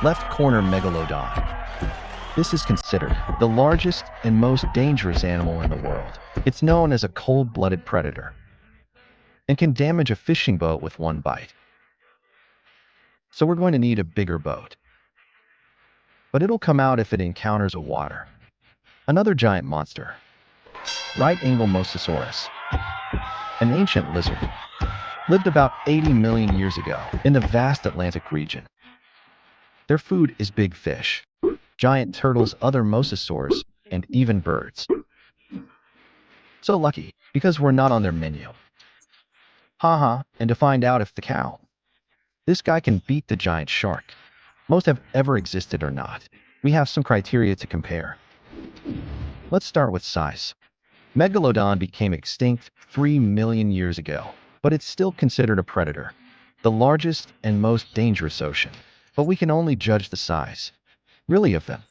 Left corner Megalodon. This is considered the largest and most dangerous animal in the world. It's known as a cold-blooded predator and can damage a fishing boat with one bite. So we're going to need a bigger boat. But it'll come out if it encounters a water. Another giant monster. Right-angle Mosasaurus. An ancient lizard. Lived about 80 million years ago in the vast Atlantic region. Their food is big fish, giant turtles, other mosasaurs, and even birds. So lucky, because we're not on their menu. Haha, and to find out if the cow, this guy can beat the giant shark, most have ever existed or not, we have some criteria to compare. Let's start with size. Megalodon became extinct 3 million years ago, but it's still considered a predator, the largest and most dangerous ocean. But we can only judge the size, really, of them.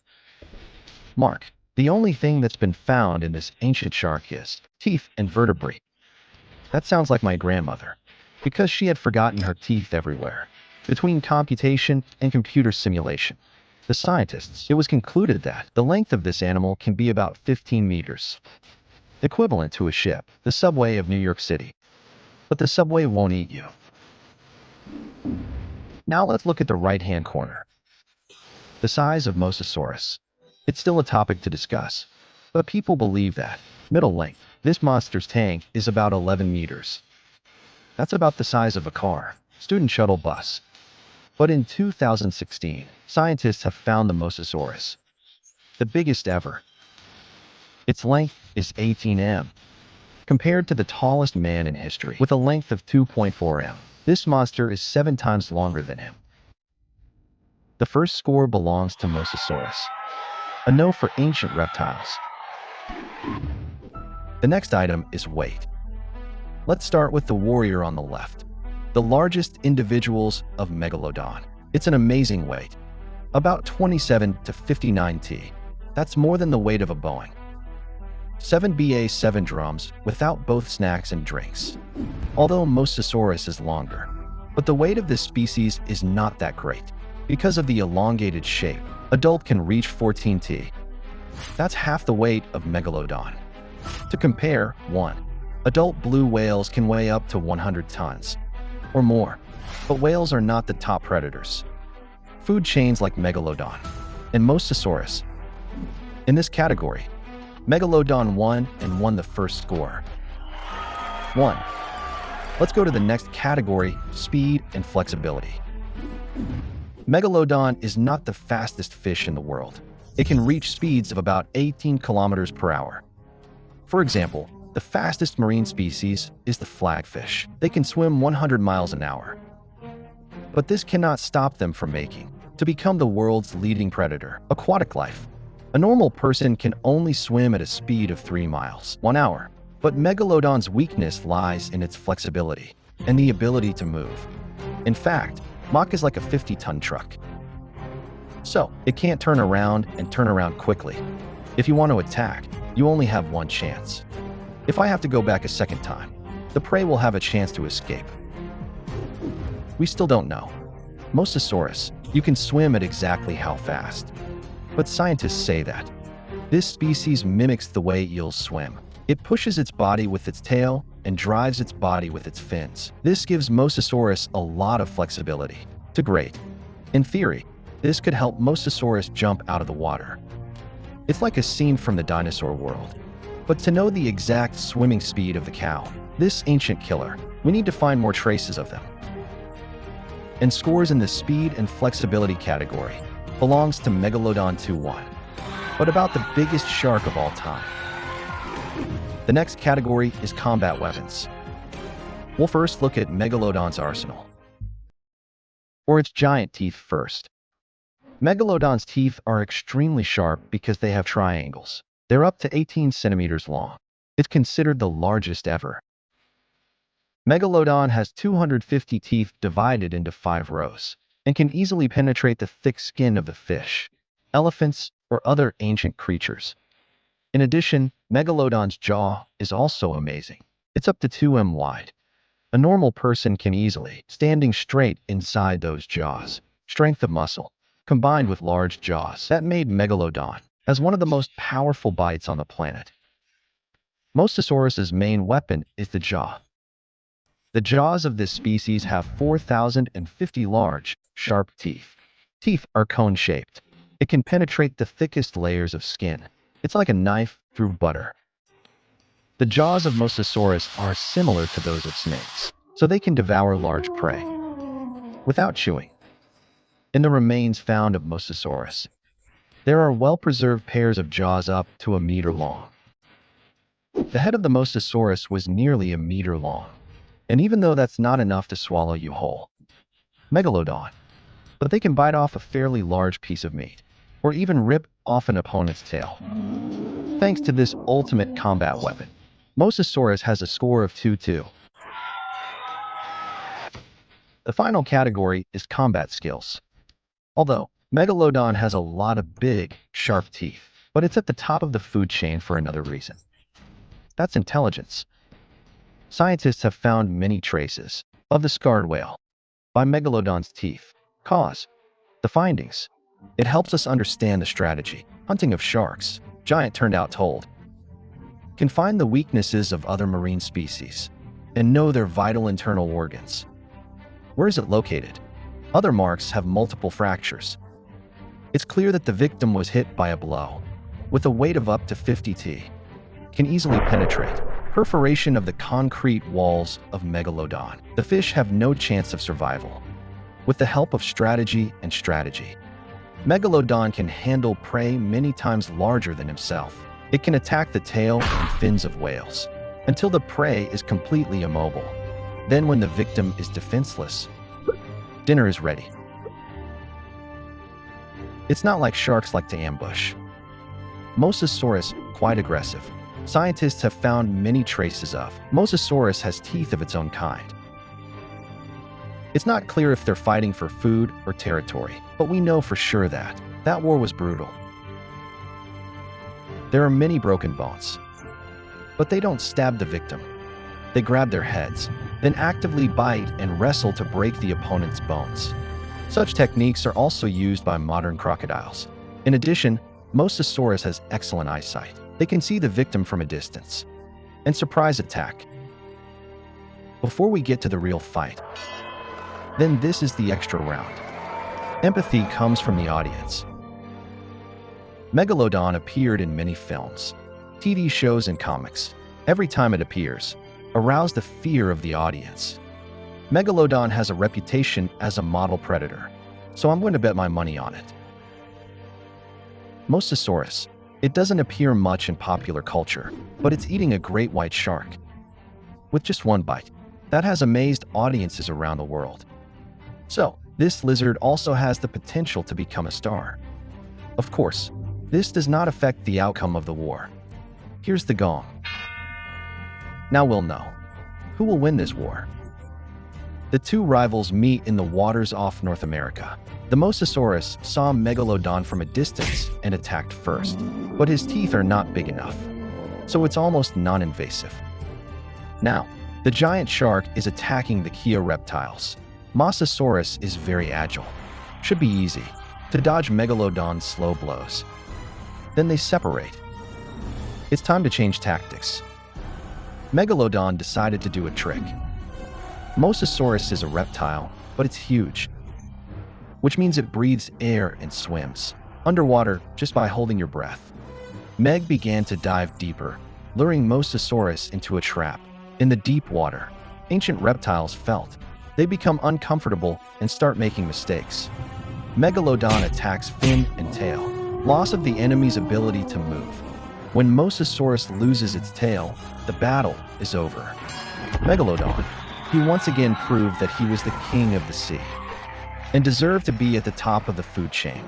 Mark, the only thing that's been found in this ancient shark is teeth and vertebrae. That sounds like my grandmother, because she had forgotten her teeth everywhere. Between computation and computer simulation, the scientists, it was concluded that the length of this animal can be about 15 meters, equivalent to a ship, the subway of New York City. But the subway won't eat you. Now let's look at the right-hand corner. The size of Mosasaurus. It's still a topic to discuss, but people believe that middle length, this monster's tank is about 11 meters. That's about the size of a car, student shuttle bus. But in 2016, scientists have found the Mosasaurus, the biggest ever. Its length is 18 m, compared to the tallest man in history, with a length of 2.4 m. This monster is 7 times longer than him. The first score belongs to Mosasaurus, a no for ancient reptiles. The next item is weight. Let's start with the warrior on the left, the largest individuals of Megalodon. It's an amazing weight, about 27 to 59 t. That's more than the weight of a Boeing 7BA-7 drums without both snacks and drinks. Although Mosasaurus is longer, but the weight of this species is not that great. Because of the elongated shape, adult can reach 14 t. That's half the weight of Megalodon. To compare, adult blue whales can weigh up to 100 tons or more, but whales are not the top predators. Food chains like Megalodon and Mosasaurus. In this category, Megalodon won the first score. 1. Let's go to the next category, speed and flexibility. Megalodon is not the fastest fish in the world. It can reach speeds of about 18 kilometers per hour. For example, the fastest marine species is the flagfish. They can swim 100 miles an hour. But this cannot stop them from making to become the world's leading predator. Aquatic life. A normal person can only swim at a speed of 3 miles, 1 hour. But Megalodon's weakness lies in its flexibility and the ability to move. In fact, Mach is like a 50-ton truck. So, it can't turn around and turn around quickly. If you want to attack, you only have one chance. If I have to go back a second time, the prey will have a chance to escape. We still don't know. Mosasaurus, you can swim at exactly how fast. But scientists say that this species mimics the way eels swim. It pushes its body with its tail and drives its body with its fins. This gives Mosasaurus a lot of flexibility. To great. In theory, this could help Mosasaurus jump out of the water. It's like a scene from the Dinosaur world. But to know the exact swimming speed of the cow, this ancient killer, we need to find more traces of them. And scores in the speed and flexibility category belongs to Megalodon 2-1. But about the biggest shark of all time. The next category is combat weapons. We'll first look at Megalodon's arsenal, or its giant teeth first. Megalodon's teeth are extremely sharp because they have triangles. They're up to 18 centimeters long. It's considered the largest ever. Megalodon has 250 teeth divided into 5 rows and can easily penetrate the thick skin of the fish, elephants, or other ancient creatures. In addition, Megalodon's jaw is also amazing. It's up to 2 m wide. A normal person can easily, standing straight inside those jaws. Strength of muscle. combined with large jaws that made Megalodon as one of the most powerful bites on the planet. Mosasaurus's main weapon is the jaw. The jaws of this species have 4,050 large, sharp teeth. Teeth are cone-shaped. It can penetrate the thickest layers of skin. It's like a knife through butter. The jaws of Mosasaurus are similar to those of snakes, so they can devour large prey without chewing. In the remains found of Mosasaurus, there are well-preserved pairs of jaws up to a meter long. The head of the Mosasaurus was nearly a meter long, and even though that's not enough to swallow you whole, Megalodon, but they can bite off a fairly large piece of meat, or even rip off an opponent's tail. Thanks to this ultimate combat weapon, Mosasaurus has a score of 2-2. The final category is combat skills. Although Megalodon has a lot of big, sharp teeth, but it's at the top of the food chain for another reason. That's intelligence. Scientists have found many traces of the scarred whale by Megalodon's teeth. The findings. It helps us understand the strategy, hunting of sharks, giant turned out told. Can find the weaknesses of other marine species and know their vital internal organs. Where is it located? Other marks have multiple fractures. It's clear that the victim was hit by a blow with a weight of up to 50 t. Can easily penetrate perforation of the concrete walls of Megalodon. The fish have no chance of survival. With the help of strategy, Megalodon can handle prey many times larger than himself. It can attack the tail and fins of whales until the prey is completely immobile. Then when the victim is defenseless, dinner is ready. It's not like sharks like to ambush. Mosasaurus, quite aggressive. Scientists have found many traces of. Mosasaurus has teeth of its own kind. It's not clear if they're fighting for food or territory, but we know for sure that war was brutal. There are many broken bones, but they don't stab the victim. They grab their heads, then actively bite and wrestle to break the opponent's bones. Such techniques are also used by modern crocodiles. In addition, Mosasaurus has excellent eyesight. They can see the victim from a distance and surprise attack. Before we get to the real fight, then this is the extra round. Empathy comes from the audience. Megalodon appeared in many films, TV shows, and comics. Every time it appears, arouse the fear of the audience. Megalodon has a reputation as a model predator, so I'm going to bet my money on it. Mosasaurus. It doesn't appear much in popular culture, but it's eating a great white shark with just one bite. That has amazed audiences around the world. So, this lizard also has the potential to become a star. Of course, this does not affect the outcome of the war. Here's the gong. Now we'll know who will win this war. The two rivals meet in the waters off North America. The Mosasaurus saw Megalodon from a distance and attacked first, but his teeth are not big enough, so it's almost non-invasive. Now, the giant shark is attacking the Kia reptiles. Mosasaurus is very agile. Should be easy to dodge Megalodon's slow blows. Then they separate. It's time to change tactics. Megalodon decided to do a trick. Mosasaurus is a reptile, but it's huge, which means it breathes air and swims underwater just by holding your breath. Meg began to dive deeper, luring Mosasaurus into a trap. In the deep water, ancient reptiles felt. They become uncomfortable and start making mistakes. Megalodon attacks fin and tail. Loss of the enemy's ability to move. When Mosasaurus loses its tail, the battle is over. Megalodon. He once again proved that he was the king of the sea and deserved to be at the top of the food chain.